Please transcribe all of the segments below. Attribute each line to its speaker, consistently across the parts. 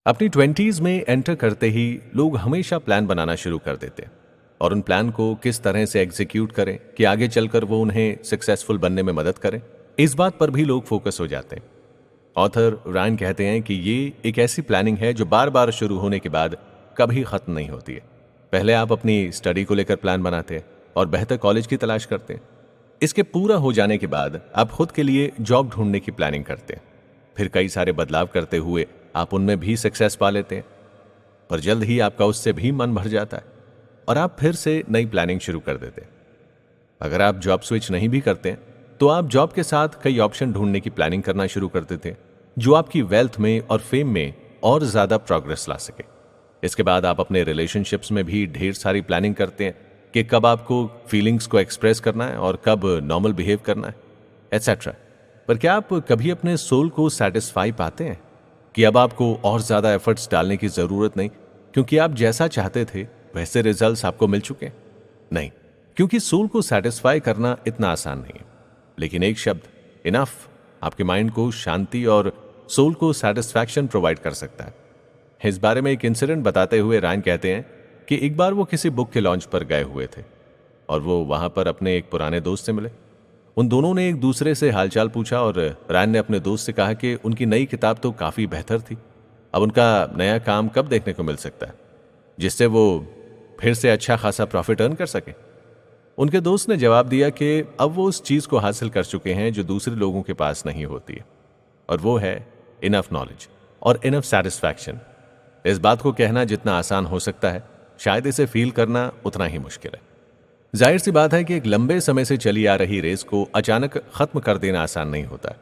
Speaker 1: अपनी 20s में enter करते ही लोग हमेशा प्लान बनाना शुरू कर देते हैं और उन प्लान को किस तरह से एग्जीक्यूट करें कि आगे चलकर वो उन्हें सक्सेसफुल बनने में मदद करें, इस बात पर भी लोग फोकस हो जाते हैं। ऑथर रायन कहते हैं कि ये एक ऐसी प्लानिंग है जो बार बार शुरू होने के बाद कभी खत्म नहीं होती है। पहले आप अपनी स्टडी को लेकर प्लान बनाते हैं और बेहतर कॉलेज की तलाश करते हैं। इसके पूरा हो जाने के बाद आप खुद के लिए जॉब ढूंढने की प्लानिंग करते हैं। फिर कई सारे बदलाव करते हुए आप उनमें भी सक्सेस पा लेते हैं, पर जल्द ही आपका उससे भी मन भर जाता है और आप फिर से नई प्लानिंग शुरू कर देते हैं। अगर आप जॉब स्विच नहीं भी करते हैं तो आप जॉब के साथ कई ऑप्शन ढूंढने की प्लानिंग करना शुरू कर देते हैं जो आपकी वेल्थ में और फेम में और ज्यादा प्रोग्रेस ला सके। इसके बाद आप अपने रिलेशनशिप्स में भी ढेर सारी प्लानिंग करते हैं कि कब आपको फीलिंग्स को एक्सप्रेस करना है और कब नॉर्मल बिहेव करना है, एटसेट्रा। पर क्या आप कभी अपने सोल को सेटिस्फाई पाते हैं कि अब आपको और ज्यादा एफर्ट्स डालने की जरूरत नहीं क्योंकि आप जैसा चाहते थे वैसे रिजल्ट्स आपको मिल चुके हैं? नहीं, क्योंकि सोल को सेटिस्फाई करना इतना आसान नहीं है। लेकिन एक शब्द इनफ आपके माइंड को शांति और सोल को सेटिस्फैक्शन प्रोवाइड कर सकता है। इस बारे में एक इंसिडेंट बताते हुए रायन कहते हैं कि एक बार वो किसी बुक के लॉन्च पर गए हुए थे और वो वहां पर अपने एक पुराने दोस्त से मिले। उन दोनों ने एक दूसरे से हालचाल पूछा और रायन ने अपने दोस्त से कहा कि उनकी नई किताब तो काफी बेहतर थी, अब उनका नया काम कब देखने को मिल सकता है जिससे वो फिर से अच्छा खासा प्रॉफिट अर्न कर सके। उनके दोस्त ने जवाब दिया कि अब वो उस चीज को हासिल कर चुके हैं जो दूसरे लोगों के पास नहीं होती है, और वो है इनफ नॉलेज और इनफ सेटिस्फैक्शन। इस बात को कहना जितना आसान हो सकता है, शायद इसे फील करना उतना ही मुश्किल है। जाहिर सी बात है कि एक लंबे समय से चली आ रही रेस को अचानक खत्म कर देना आसान नहीं होता।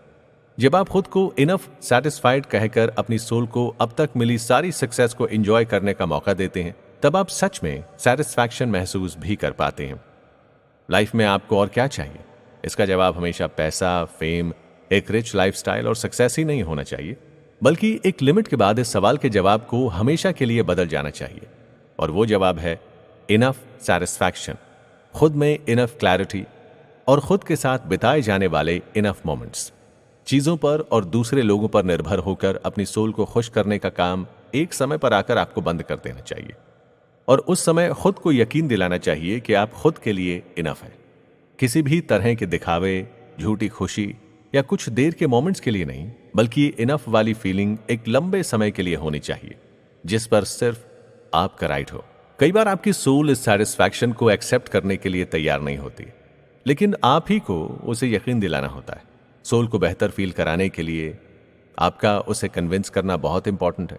Speaker 1: जब आप खुद को इनफ सेटिस्फाइड कहकर अपनी सोल को अब तक मिली सारी सक्सेस को एंजॉय करने का मौका देते हैं, तब आप सच में सेटिस्फैक्शन महसूस भी कर पाते हैं। लाइफ में आपको और क्या चाहिए? इसका जवाब हमेशा पैसा, फेम, एक रिच लाइफस्टाइल और सक्सेस ही नहीं होना चाहिए, बल्कि एक लिमिट के बाद इस सवाल के जवाब को हमेशा के लिए बदल जाना चाहिए। और वो जवाब है इनफ सेटिस्फैक्शन, खुद में इनफ क्लैरिटी और खुद के साथ बिताए जाने वाले इनफ मोमेंट्स। चीजों पर और दूसरे लोगों पर निर्भर होकर अपनी सोल को खुश करने का काम एक समय पर आकर आपको बंद कर देना चाहिए और उस समय खुद को यकीन दिलाना चाहिए कि आप खुद के लिए इनफ है। किसी भी तरह के दिखावे, झूठी खुशी या कुछ देर के मोमेंट्स के लिए नहीं, बल्कि इनफ वाली फीलिंग एक लंबे समय के लिए होनी चाहिए जिस पर सिर्फ आपका राइट हो। कई बार आपकी सोल इस सेटिस्फैक्शन को एक्सेप्ट करने के लिए तैयार नहीं होती, लेकिन आप ही को उसे यकीन दिलाना होता है। सोल को बेहतर फील कराने के लिए आपका उसे कन्विंस करना बहुत इंपॉर्टेंट है।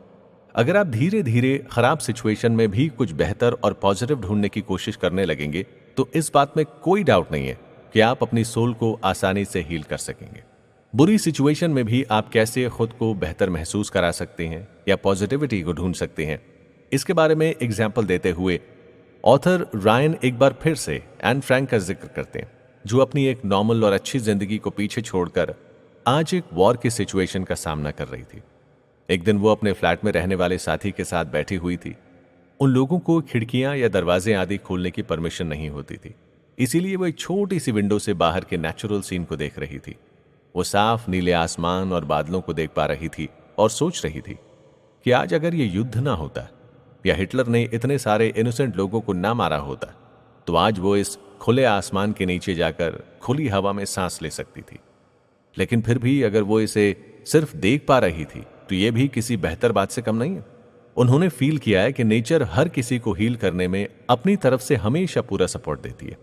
Speaker 1: अगर आप धीरे धीरे खराब सिचुएशन में भी कुछ बेहतर और पॉजिटिव ढूंढने की कोशिश करने लगेंगे तो इस बात में कोई डाउट नहीं है कि आप अपनी सोल को आसानी से हील कर सकेंगे। बुरी सिचुएशन में भी आप कैसे खुद को बेहतर महसूस करा सकते हैं या पॉजिटिविटी को ढूंढ सकते हैं, इसके बारे में एग्जाम्पल देते हुए ऑथर रायन एक बार फिर से एन फ्रैंक का जिक्र करते हैं, जो अपनी एक नॉर्मल और अच्छी जिंदगी को पीछे छोड़कर आज एक वॉर की सिचुएशन का सामना कर रही थी। एक दिन वो अपने फ्लैट में रहने वाले साथी के साथ बैठी हुई थी। उन लोगों को खिड़कियां या दरवाजे आदि खोलने की परमिशन नहीं होती थी, इसीलिए वो एक छोटी सी विंडो से बाहर के नेचुरल सीन को देख रही थी। वो साफ नीले आसमान और बादलों को देख पा रही थी और सोच रही थी कि आज अगर ये युद्ध ना होता या हिटलर ने इतने सारे इनोसेंट लोगों को ना मारा होता तो आज वो इस खुले आसमान के नीचे जाकर खुली हवा में सांस ले सकती थी। लेकिन फिर भी अगर वो इसे सिर्फ देख पा रही थी तो ये भी किसी बेहतर बात से कम नहीं है। उन्होंने फील किया है कि नेचर हर किसी को हील करने में अपनी तरफ से हमेशा पूरा सपोर्ट देती है।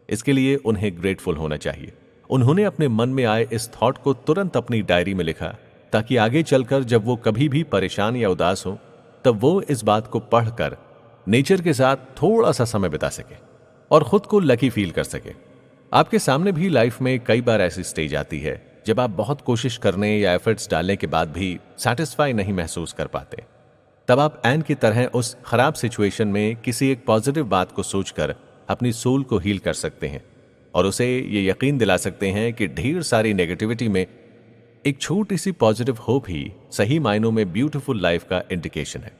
Speaker 1: इसके लिए उन्हें ग्रेटफुल होना चाहिए। उन्होंने अपने मन में आए इस थॉट को तुरंत अपनी डायरी में लिखा ताकि आगे चलकर जब वो कभी भी परेशान या उदास हो तब वो इस बात को पढ़कर नेचर के साथ थोड़ा सा समय बिता सके और खुद को लकी फील कर सके। आपके सामने भी लाइफ में कई बार ऐसी स्टेज आती है जब आप बहुत कोशिश करने या एफर्ट्स डालने के बाद भी सेटिस्फाई नहीं महसूस कर पाते। तब आप एन की तरह उस खराब सिचुएशन में किसी एक पॉजिटिव बात को सोचकर अपनी सोल को हील कर सकते हैं और उसे ये यकीन दिला सकते हैं कि ढेर सारी नेगेटिविटी में एक छोटी सी पॉजिटिव होप ही सही मायनों में ब्यूटीफुल लाइफ का इंडिकेशन है।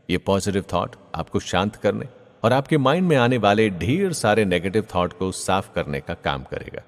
Speaker 1: ये पॉजिटिव थॉट आपको शांत करने और आपके माइंड में आने वाले ढेर सारे नेगेटिव थॉट को साफ करने का काम करेगा।